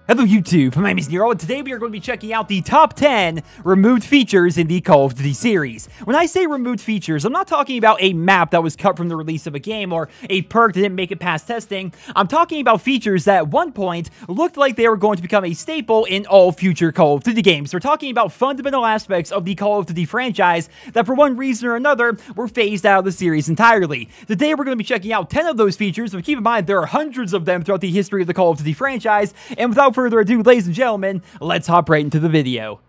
Hello YouTube, my name is Nero, and today we are going to be checking out the top 10 removed features in the Call of Duty series. When I say removed features, I'm not talking about a map that was cut from the release of a game or a perk that didn't make it past testing. I'm talking about features that at one point looked like they were going to become a staple in all future Call of Duty games. We're talking about fundamental aspects of the Call of Duty franchise that for one reason or another were phased out of the series entirely. Today we're going to be checking out 10 of those features, but keep in mind there are hundreds of them throughout the history of the Call of Duty franchise, and without further ado, ladies and gentlemen, let's hop right into the video.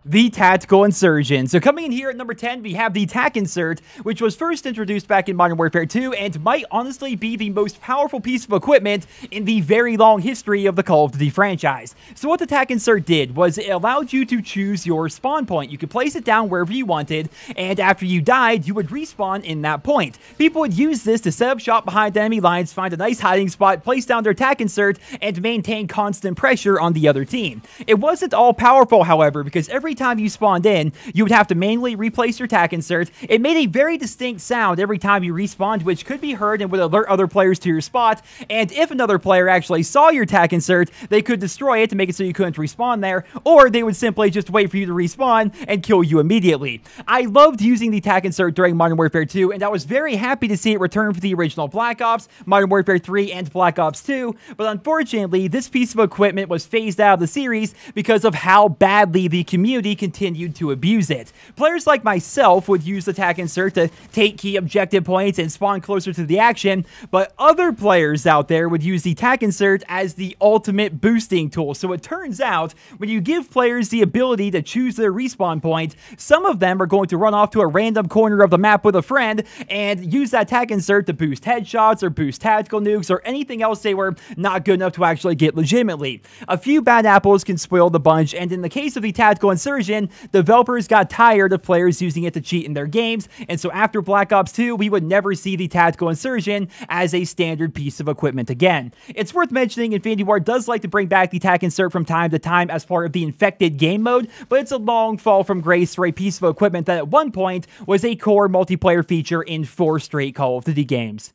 The Tactical Insurgent. So coming in here at number 10, we have the TAC Insert, which was first introduced back in Modern Warfare 2 and might honestly be the most powerful piece of equipment in the very long history of the Call of Duty franchise. So what the TAC Insert did was it allowed you to choose your spawn point. You could place it down wherever you wanted, and after you died, you would respawn in that point. People would use this to set up shop behind enemy lines, find a nice hiding spot, place down their TAC Insert, and maintain constant pressure on the other team. It wasn't all powerful, however, because every time you spawned in, you would have to manually replace your TAC insert. It made a very distinct sound every time you respawned, which could be heard and would alert other players to your spot, and if another player actually saw your TAC insert, they could destroy it to make it so you couldn't respawn there, or they would simply just wait for you to respawn and kill you immediately. I loved using the TAC insert during Modern Warfare 2, and I was very happy to see it return for the original Black Ops, Modern Warfare 3, and Black Ops 2, but unfortunately, this piece of equipment was phased out of the series because of how badly the community continued to abuse it. Players like myself would use the TAC insert to take key objective points and spawn closer to the action, but other players out there would use the TAC insert as the ultimate boosting tool. So it turns out, when you give players the ability to choose their respawn point, some of them are going to run off to a random corner of the map with a friend and use that TAC insert to boost headshots or boost tactical nukes or anything else they were not good enough to actually get legitimately. A few bad apples can spoil the bunch, and in the case of the Tactical Insurgent, developers got tired of players using it to cheat in their games, and so after Black Ops 2, we would never see the Tactical Insurgent as a standard piece of equipment again. It's worth mentioning Infinity Ward does like to bring back the TAC insert from time to time as part of the Infected game mode, but it's a long fall from grace for a piece of equipment that at one point was a core multiplayer feature in 4 straight Call of Duty games.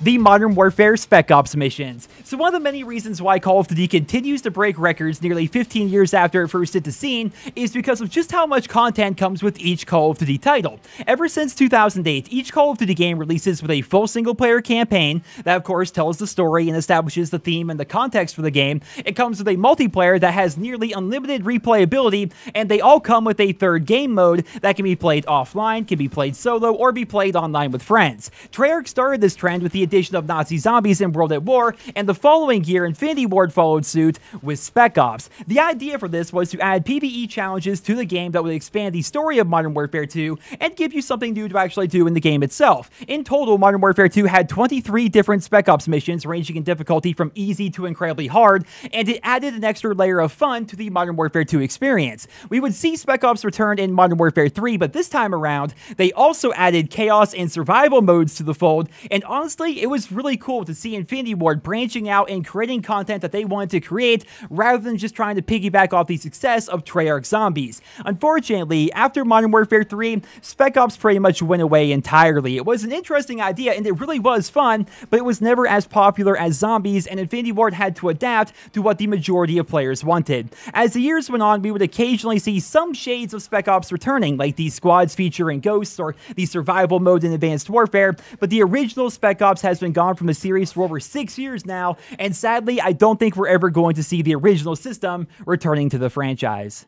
The Modern Warfare Spec Ops Missions. So one of the many reasons why Call of Duty continues to break records nearly 15 years after it first hit the scene is because of just how much content comes with each Call of Duty title. Ever since 2008, each Call of Duty game releases with a full single-player campaign that of course tells the story and establishes the theme and the context for the game. It comes with a multiplayer that has nearly unlimited replayability, and they all come with a third game mode that can be played offline, can be played solo, or be played online with friends. Treyarch started this trend with the addition of Nazi zombies in World at War, and the following year, Infinity Ward followed suit with Spec Ops. The idea for this was to add PvE challenges to the game that would expand the story of Modern Warfare 2 and give you something new to actually do in the game itself. In total, Modern Warfare 2 had 23 different Spec Ops missions, ranging in difficulty from easy to incredibly hard, and it added an extra layer of fun to the Modern Warfare 2 experience. We would see Spec Ops return in Modern Warfare 3, but this time around, they also added chaos and survival modes to the fold, and honestly, it was really cool to see Infinity Ward branching out and creating content that they wanted to create rather than just trying to piggyback off the success of Treyarch Zombies. Unfortunately, after Modern Warfare 3, Spec Ops pretty much went away entirely. It was an interesting idea and it really was fun, but it was never as popular as Zombies, and Infinity Ward had to adapt to what the majority of players wanted. As the years went on, we would occasionally see some shades of Spec Ops returning, like the squads featuring ghosts or the survival mode in Advanced Warfare, but the original Spec Ops has been gone from the series for over 6 years now, and sadly, I don't think we're ever going to see the original system returning to the franchise.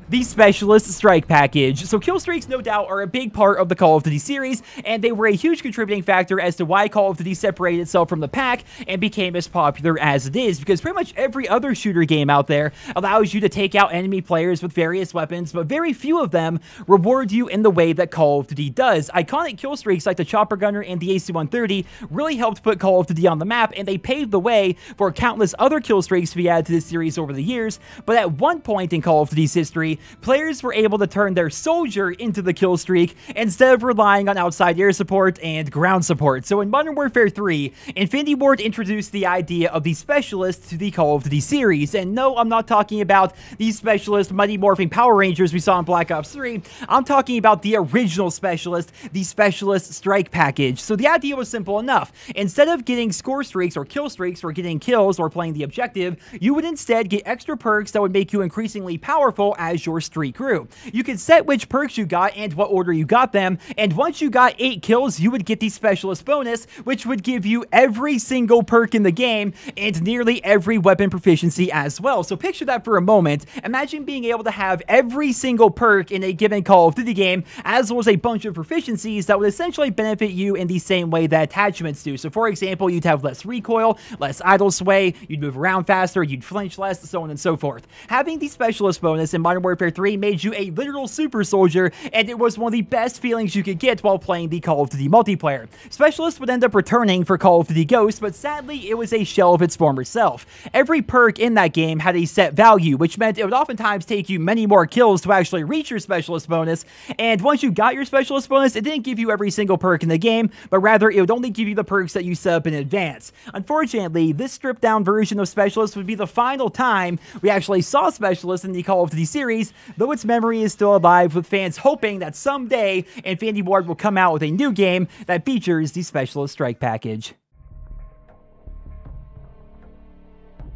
The Specialist Strike Package. So Killstreaks, no doubt, are a big part of the Call of Duty series, and they were a huge contributing factor as to why Call of Duty separated itself from the pack and became as popular as it is, because pretty much every other shooter game out there allows you to take out enemy players with various weapons, but very few of them reward you in the way that Call of Duty does. Iconic Killstreaks like the Chopper Gunner and the AC-130 really helped put Call of Duty on the map, and they paved the way for countless other Killstreaks to be added to this series over the years, but at one point in Call of Duty's history, 3, players were able to turn their soldier into the kill streak instead of relying on outside air support and ground support. So in Modern Warfare 3, Infinity Ward introduced the idea of the specialist to the Call of Duty series. And no, I'm not talking about the specialist Mighty Morphing Power Rangers we saw in Black Ops 3. I'm talking about the original specialist, the Specialist Strike package. So the idea was simple enough. Instead of getting score streaks or kill streaks for getting kills or playing the objective, you would instead get extra perks that would make you increasingly powerful as your streak grew. You could set which perks you got and what order you got them, and once you got 8 kills, you would get the specialist bonus, which would give you every single perk in the game and nearly every weapon proficiency as well. So picture that for a moment. Imagine being able to have every single perk in a given Call of Duty game, as well as a bunch of proficiencies that would essentially benefit you in the same way that attachments do. So for example, you'd have less recoil, less idle sway, you'd move around faster, you'd flinch less, so on and so forth. Having the specialist bonus in Modern Warfare 3 made you a literal super soldier, and it was one of the best feelings you could get while playing the Call of Duty multiplayer. Specialist would end up returning for Call of Duty Ghosts, but sadly it was a shell of its former self. Every perk in that game had a set value, which meant it would oftentimes take you many more kills to actually reach your specialist bonus, and once you got your specialist bonus, it didn't give you every single perk in the game, but rather it would only give you the perks that you set up in advance. Unfortunately, this stripped down version of Specialist would be the final time we actually saw Specialist in the Call of Duty series, though its memory is still alive, with fans hoping that someday Infinity Ward will come out with a new game that features the Specialist Strike package.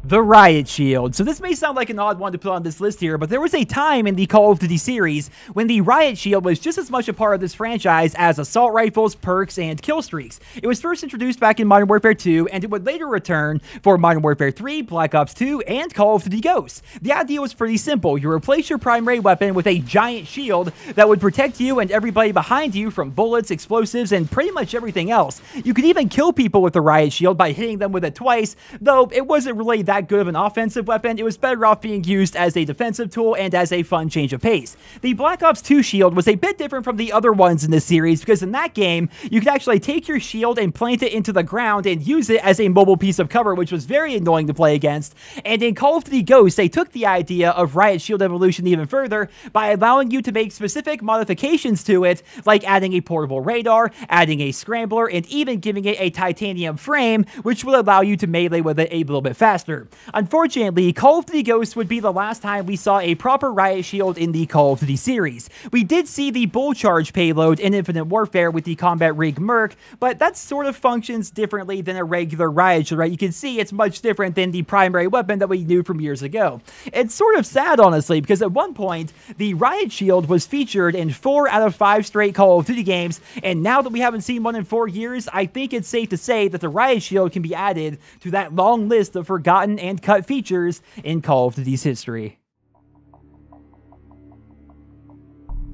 The Riot Shield. So this may sound like an odd one to put on this list here, but there was a time in the Call of Duty series when the Riot Shield was just as much a part of this franchise as assault rifles, perks, and kill streaks. It was first introduced back in Modern Warfare 2, and it would later return for Modern Warfare 3, Black Ops 2, and Call of Duty Ghosts. The idea was pretty simple. You replace your primary weapon with a giant shield that would protect you and everybody behind you from bullets, explosives, and pretty much everything else. You could even kill people with the Riot Shield by hitting them with it twice, though it wasn't really that good of an offensive weapon. It was better off being used as a defensive tool and as a fun change of pace. The Black Ops 2 shield was a bit different from the other ones in this series, because in that game, you could actually take your shield and plant it into the ground and use it as a mobile piece of cover, which was very annoying to play against. And in Call of Duty Ghosts, they took the idea of Riot Shield evolution even further by allowing you to make specific modifications to it, like adding a portable radar, adding a scrambler, and even giving it a titanium frame, which would allow you to melee with it a little bit faster. Unfortunately, Call of Duty Ghosts would be the last time we saw a proper Riot Shield in the Call of Duty series. We did see the Bull Charge payload in Infinite Warfare with the Combat Rig Merc, but that sort of functions differently than a regular Riot Shield, right? You can see it's much different than the primary weapon that we knew from years ago. It's sort of sad, honestly, because at one point, the Riot Shield was featured in 4 out of 5 straight Call of Duty games, and now that we haven't seen one in 4 years, I think it's safe to say that the Riot Shield can be added to that long list of forgotten and cut features in Call of Duty's history.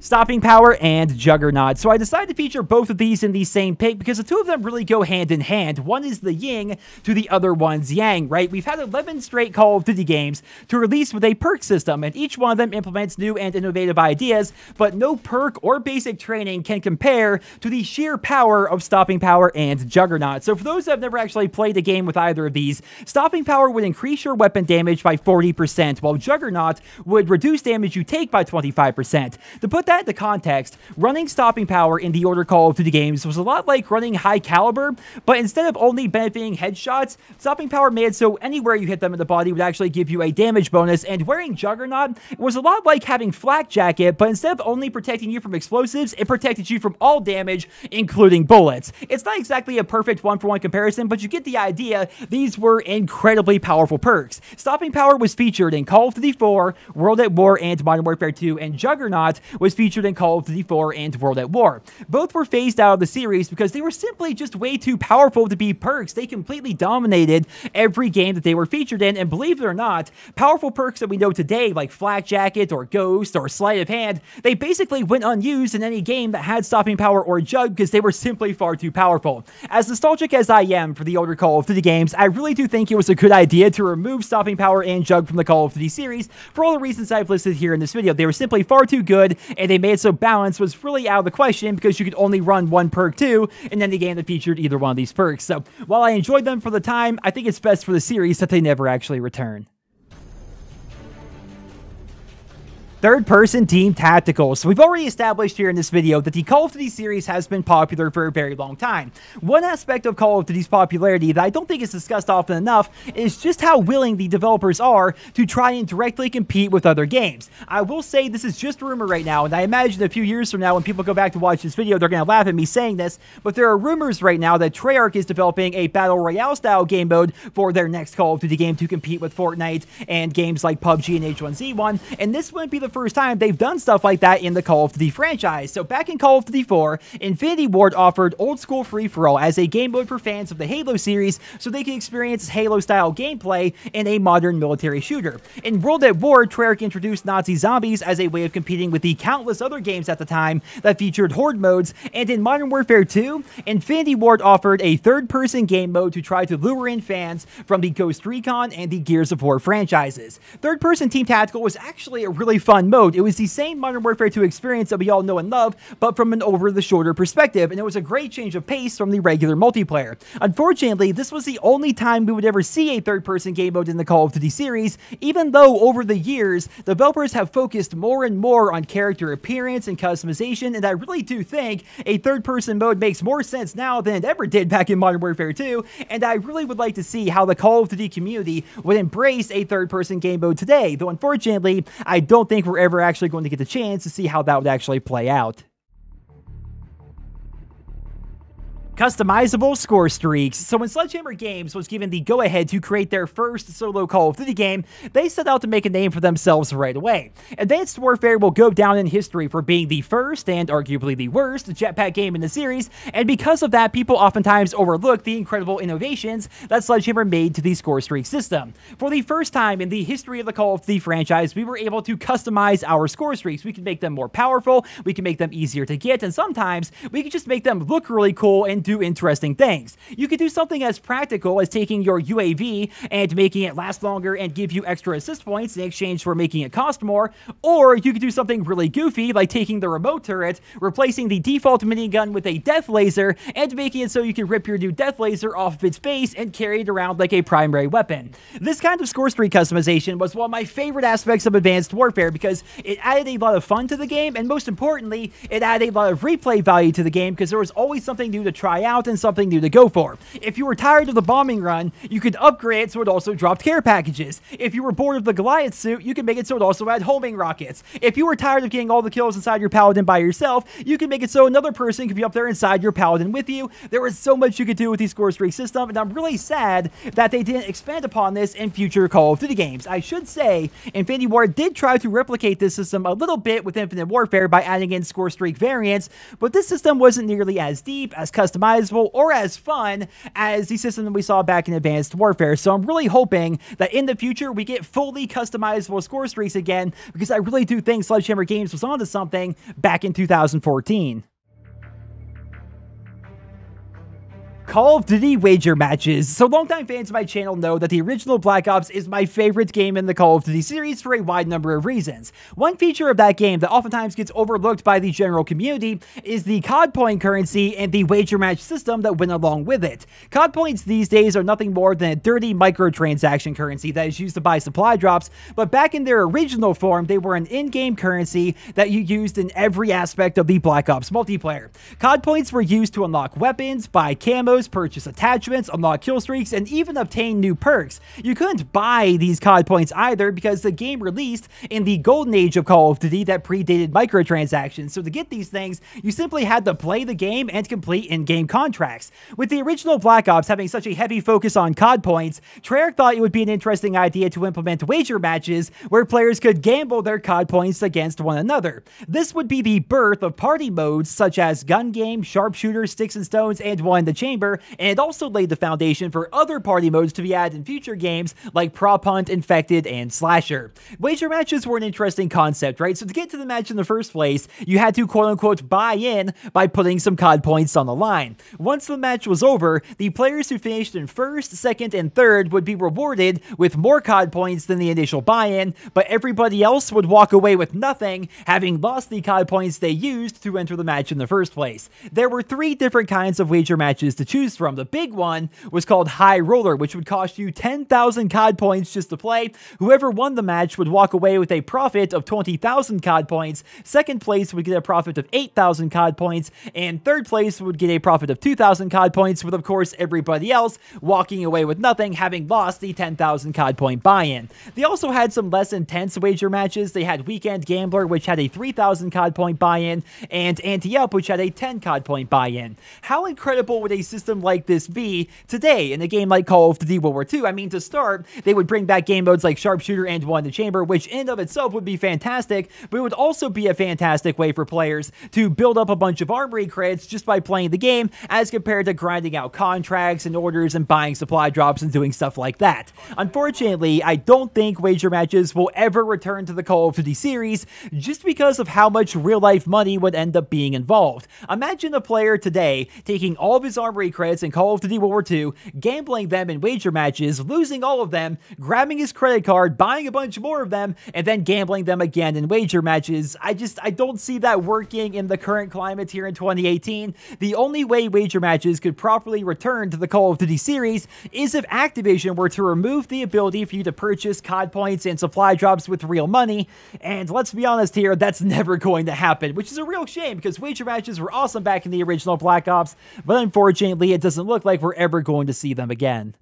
Stopping Power and Juggernaut. So I decided to feature both of these in the same pick because the two of them really go hand in hand. One is the yin to the other one's yang, right? We've had 11 straight Call of Duty games to release with a perk system, and each one of them implements new and innovative ideas, but no perk or basic training can compare to the sheer power of Stopping Power and Juggernaut. So for those that have never actually played a game with either of these, Stopping Power would increase your weapon damage by 40%, while Juggernaut would reduce damage you take by 25%. To put that into context, running Stopping Power in the older Call of Duty games was a lot like running High Caliber, but instead of only benefiting headshots, Stopping Power made so anywhere you hit them in the body would actually give you a damage bonus, and wearing Juggernaut was a lot like having Flak Jacket, but instead of only protecting you from explosives, it protected you from all damage, including bullets. It's not exactly a perfect one-for-one comparison, but you get the idea. These were incredibly powerful perks. Stopping Power was featured in Call of Duty 4, World at War, and Modern Warfare 2, and Juggernaut was featured in Call of Duty 4 and World at War. Both were phased out of the series because they were simply just way too powerful to be perks. They completely dominated every game that they were featured in, and believe it or not, powerful perks that we know today, like Flak Jacket or Ghost or Sleight of Hand, they basically went unused in any game that had Stopping Power or Jug because they were simply far too powerful. As nostalgic as I am for the older Call of Duty games, I really do think it was a good idea to remove Stopping Power and Jug from the Call of Duty series for all the reasons I've listed here in this video. They were simply far too good, and they made it so balance was really out of the question because you could only run one perk too in any game that featured either one of these perks. So while I enjoyed them for the time, I think it's best for the series that they never actually return. Third-person team tacticals. So we've already established here in this video that the Call of Duty series has been popular for a very long time. One aspect of Call of Duty's popularity that I don't think is discussed often enough is just how willing the developers are to try and directly compete with other games. I will say this is just a rumor right now, and I imagine a few years from now when people go back to watch this video, they're going to laugh at me saying this, but there are rumors right now that Treyarch is developing a Battle Royale style game mode for their next Call of Duty game to compete with Fortnite and games like PUBG and H1Z1, and this wouldn't be the first time they've done stuff like that in the Call of Duty franchise. So back in Call of Duty 4, Infinity Ward offered Old School Free-For-All as a game mode for fans of the Halo series so they can experience Halo-style gameplay in a modern military shooter. In World at War, Treyarch introduced Nazi zombies as a way of competing with the countless other games at the time that featured horde modes, and in Modern Warfare 2, Infinity Ward offered a third-person game mode to try to lure in fans from the Ghost Recon and the Gears of War franchises. Third-person Team Tactical was actually a really fun mode. It was the same Modern Warfare 2 experience that we all know and love, but from an over-the-shoulder perspective, and it was a great change of pace from the regular multiplayer. Unfortunately, this was the only time we would ever see a third-person game mode in the Call of Duty series, even though over the years, developers have focused more and more on character appearance and customization, and I really do think a third-person mode makes more sense now than it ever did back in Modern Warfare 2, and I really would like to see how the Call of Duty community would embrace a third-person game mode today, though unfortunately, I don't think we're ever actually going to get the chance to see how that would actually play out. Customizable Scorestreaks. So when Sledgehammer Games was given the go-ahead to create their first solo Call of Duty game, they set out to make a name for themselves right away. Advanced Warfare will go down in history for being the first, and arguably the worst, jetpack game in the series, and because of that, people oftentimes overlook the incredible innovations that Sledgehammer made to the Scorestreak system. For the first time in the history of the Call of Duty franchise, we were able to customize our Scorestreaks. We can make them more powerful, we can make them easier to get, and sometimes we can just make them look really cool and do interesting things. You could do something as practical as taking your UAV and making it last longer and give you extra assist points in exchange for making it cost more, or you could do something really goofy like taking the remote turret, replacing the default minigun with a death laser, and making it so you can rip your new death laser off of its base and carry it around like a primary weapon. This kind of Scorestreak customization was one of my favorite aspects of Advanced Warfare because it added a lot of fun to the game, and most importantly, it added a lot of replay value to the game because there was always something new to try out and something new to go for. If you were tired of the bombing run, you could upgrade it so it also dropped care packages. If you were bored of the Goliath suit, you could make it so it also had homing rockets. If you were tired of getting all the kills inside your Paladin by yourself, you could make it so another person could be up there inside your Paladin with you. There was so much you could do with the Scorestreak system, and I'm really sad that they didn't expand upon this in future Call of Duty games. I should say, Infinity Ward did try to replicate this system a little bit with Infinite Warfare by adding in Scorestreak variants, but this system wasn't nearly as deep, as customizable, or as fun as the system that we saw back in Advanced Warfare. So I'm really hoping that in the future we get fully customizable Scorestreaks again, because I really do think Sledgehammer Games was onto something back in 2014. Call of Duty wager matches. So longtime fans of my channel know that the original Black Ops is my favorite game in the Call of Duty series for a wide number of reasons. One feature of that game that oftentimes gets overlooked by the general community is the COD point currency and the wager match system that went along with it. COD points these days are nothing more than a dirty microtransaction currency that is used to buy supply drops, but back in their original form, they were an in-game currency that you used in every aspect of the Black Ops multiplayer. COD points were used to unlock weapons, buy camos, purchase attachments, unlock killstreaks, and even obtain new perks. You couldn't buy these COD points either because the game released in the golden age of Call of Duty that predated microtransactions, so to get these things, you simply had to play the game and complete in-game contracts. With the original Black Ops having such a heavy focus on COD points, Treyarch thought it would be an interesting idea to implement wager matches where players could gamble their COD points against one another. This would be the birth of party modes such as Gun Game, Sharpshooter, Sticks and Stones, and One in the Chamber, and it also laid the foundation for other party modes to be added in future games like Prop Hunt, Infected, and Slasher. Wager matches were an interesting concept, right? So to get to the match in the first place, you had to quote-unquote buy in by putting some COD points on the line. Once the match was over, the players who finished in first, second, and third would be rewarded with more COD points than the initial buy-in, but everybody else would walk away with nothing, having lost the COD points they used to enter the match in the first place. There were 3 different kinds of wager matches to choose from. The big one was called High Roller, which would cost you 10,000 COD points just to play. Whoever won the match would walk away with a profit of 20,000 COD points. Second place would get a profit of 8,000 COD points, and third place would get a profit of 2,000 COD points, with of course everybody else walking away with nothing, having lost the 10,000 COD point buy-in. They also had some less intense wager matches. They had Weekend Gambler, which had a 3,000 COD point buy-in, and Ante-Up, which had a 10 COD point buy-in. How incredible would a system like this be today in a game like Call of Duty World War II? I mean, to start, they would bring back game modes like Sharpshooter and One in the Chamber, which in and of itself would be fantastic, but it would also be a fantastic way for players to build up a bunch of armory credits just by playing the game, as compared to grinding out contracts and orders and buying supply drops and doing stuff like that. Unfortunately, I don't think wager matches will ever return to the Call of Duty series, just because of how much real-life money would end up being involved. Imagine a player today taking all of his armory credits in Call of Duty World War II, gambling them in wager matches, losing all of them, grabbing his credit card, buying a bunch more of them, and then gambling them again in wager matches. I don't see that working in the current climate here in 2018. The only way wager matches could properly return to the Call of Duty series is if Activision were to remove the ability for you to purchase COD points and supply drops with real money, and let's be honest here, that's never going to happen, which is a real shame because wager matches were awesome back in the original Black Ops, but unfortunately it doesn't look like we're ever going to see them again.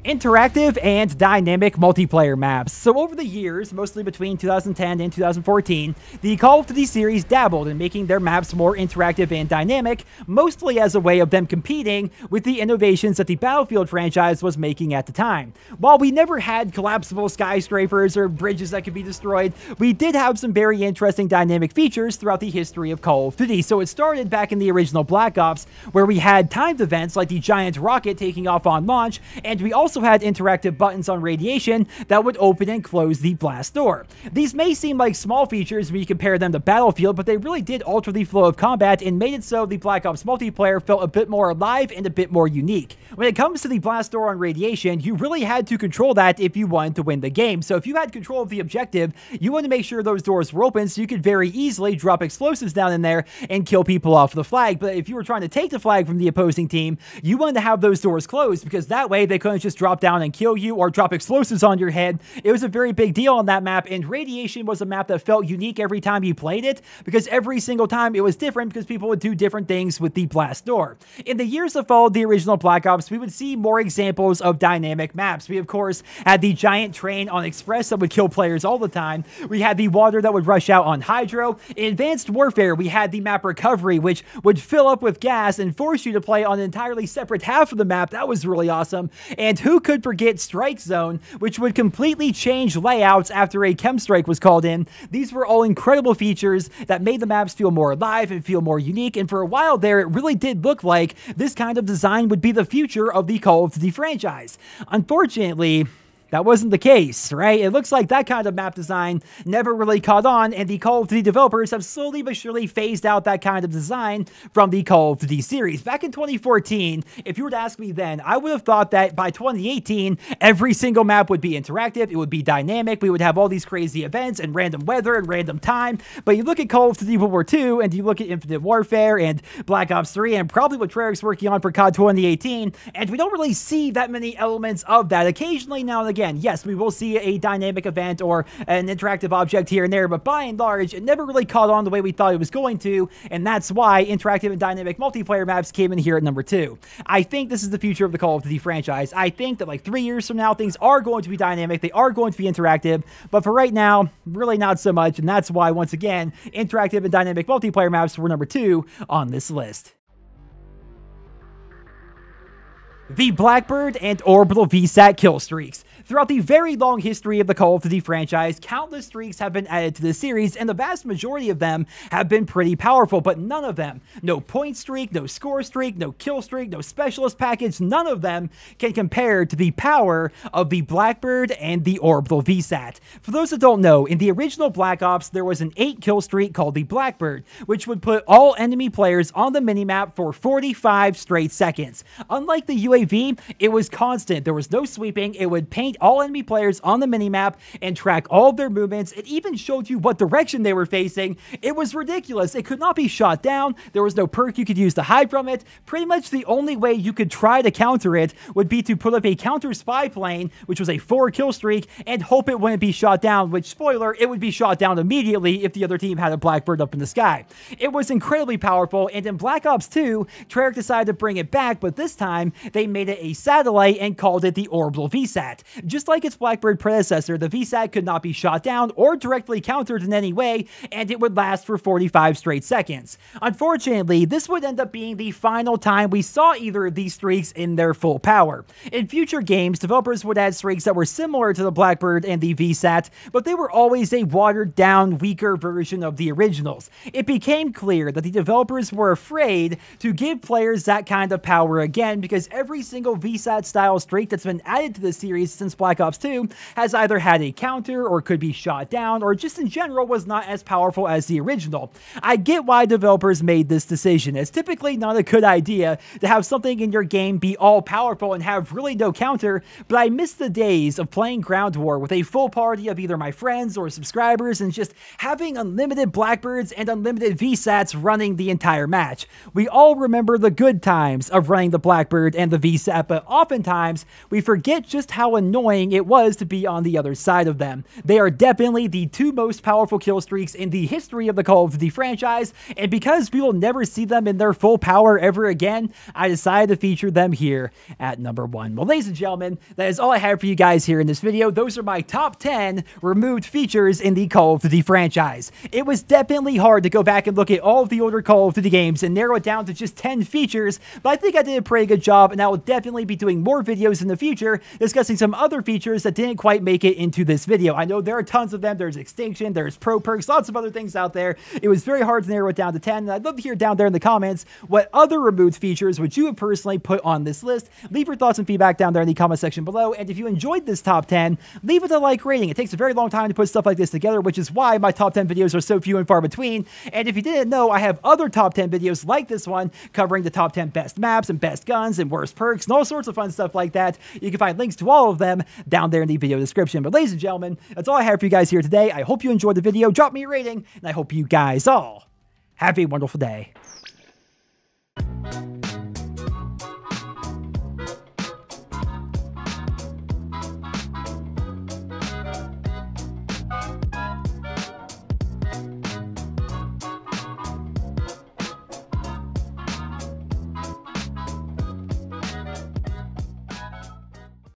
Interactive and dynamic multiplayer maps. So over the years, mostly between 2010 and 2014, the Call of Duty series dabbled in making their maps more interactive and dynamic, mostly as a way of them competing with the innovations that the Battlefield franchise was making at the time. While we never had collapsible skyscrapers or bridges that could be destroyed, we did have some very interesting dynamic features throughout the history of Call of Duty. So it started back in the original Black Ops, where we had timed events like the giant rocket taking off on launch, and we also had interactive buttons on radiation that would open and close the blast door. These may seem like small features when you compare them to Battlefield, but they really did alter the flow of combat and made it so the Black Ops multiplayer felt a bit more alive and a bit more unique. When it comes to the blast door on radiation, you really had to control that if you wanted to win the game. So if you had control of the objective, you wanted to make sure those doors were open so you could very easily drop explosives down in there and kill people off the flag. But if you were trying to take the flag from the opposing team, you wanted to have those doors closed, because that way they couldn't just drop down and kill you or drop explosives on your head. It was a very big deal on that map, and Radiation was a map that felt unique every time you played it, because every single time it was different, because people would do different things with the blast door. In the years that followed the original Black Ops, we would see more examples of dynamic maps. We, of course, had the giant train on Express that would kill players all the time. We had the water that would rush out on Hydro. In Advanced Warfare, we had the map Recovery, which would fill up with gas and force you to play on an entirely separate half of the map. That was really awesome. And who could forget Strike Zone, which would completely change layouts after a chem strike was called in. These were all incredible features that made the maps feel more alive and feel more unique, and for a while there, it really did look like this kind of design would be the future of the Call of Duty franchise. Unfortunately, that wasn't the case, right? It looks like that kind of map design never really caught on, and the Call of Duty developers have slowly but surely phased out that kind of design from the Call of Duty series. Back in 2014, if you were to ask me then, I would have thought that by 2018, every single map would be interactive, it would be dynamic, we would have all these crazy events and random weather and random time. But you look at Call of Duty World War II, and you look at Infinite Warfare and Black Ops 3, and probably what Treyarch's working on for COD 2018, and we don't really see that many elements of that. Occasionally, now and again, yes, we will see a dynamic event or an interactive object here and there, but by and large, it never really caught on the way we thought it was going to, and that's why interactive and dynamic multiplayer maps came in here at number 2. I think this is the future of the Call of Duty franchise. I think that like 3 years from now, things are going to be dynamic, they are going to be interactive, but for right now, really not so much, and that's why, once again, interactive and dynamic multiplayer maps were number 2 on this list. The Blackbird and Orbital VSAT Killstreaks. Throughout the very long history of the Call of Duty franchise, countless streaks have been added to the series, and the vast majority of them have been pretty powerful, but none of them, no point streak, no score streak, no kill streak, no specialist package, none of them can compare to the power of the Blackbird and the Orbital VSAT. For those that don't know, in the original Black Ops, there was an 8 kill streak called the Blackbird, which would put all enemy players on the minimap for 45 straight seconds. Unlike the UAV, it was constant. There was no sweeping. It would paint all enemy players on the minimap and track all of their movements. It even showed you what direction they were facing. It was ridiculous. It could not be shot down. There was no perk you could use to hide from it. Pretty much the only way you could try to counter it would be to put up a counter spy plane, which was a 4 kill streak, and hope it wouldn't be shot down, which, spoiler, it would be shot down immediately if the other team had a Blackbird up in the sky. It was incredibly powerful, and in Black Ops 2, Treyarch decided to bring it back, but this time they made it a satellite and called it the Orbital VSAT. Just like its Blackbird predecessor, the VSAT could not be shot down or directly countered in any way, and it would last for 45 straight seconds. Unfortunately, this would end up being the final time we saw either of these streaks in their full power. In future games, developers would add streaks that were similar to the Blackbird and the VSAT, but they were always a watered-down, weaker version of the originals. It became clear that the developers were afraid to give players that kind of power again, because every single VSAT-style streak that's been added to the series since Black Ops 2 has either had a counter, or could be shot down, or just in general was not as powerful as the original. I get why developers made this decision. It's typically not a good idea to have something in your game be all-powerful and have really no counter, but I miss the days of playing Ground War with a full party of either my friends or subscribers and just having unlimited Blackbirds and unlimited VSATs running the entire match. We all remember the good times of running the Blackbird and the VSAT, but oftentimes we forget just how annoying it was to be on the other side of them. They are definitely the two most powerful kill streaks in the history of the Call of Duty franchise, and because we will never see them in their full power ever again, I decided to feature them here at number 1. Well, ladies and gentlemen, that is all I have for you guys here in this video. Those are my top 10 removed features in the Call of Duty franchise. It was definitely hard to go back and look at all of the older Call of Duty games and narrow it down to just 10 features, but I think I did a pretty good job, and I will definitely be doing more videos in the future discussing some other features that didn't quite make it into this video. I know there are tons of them. There's Extinction, there's Pro Perks, lots of other things out there. It was very hard to narrow it down to 10, and I'd love to hear down there in the comments what other removed features would you have personally put on this list. Leave your thoughts and feedback down there in the comment section below, and if you enjoyed this top 10, leave it a like rating. It takes a very long time to put stuff like this together, which is why my top 10 videos are so few and far between. And if you didn't know, I have other top 10 videos like this one covering the top 10 best maps and best guns and worst perks and all sorts of fun stuff like that. You can find links to all of them down there in the video description. But ladies and gentlemen, that's all I have for you guys here today. I hope you enjoyed the video. Drop me a rating, and I hope you guys all have a wonderful day.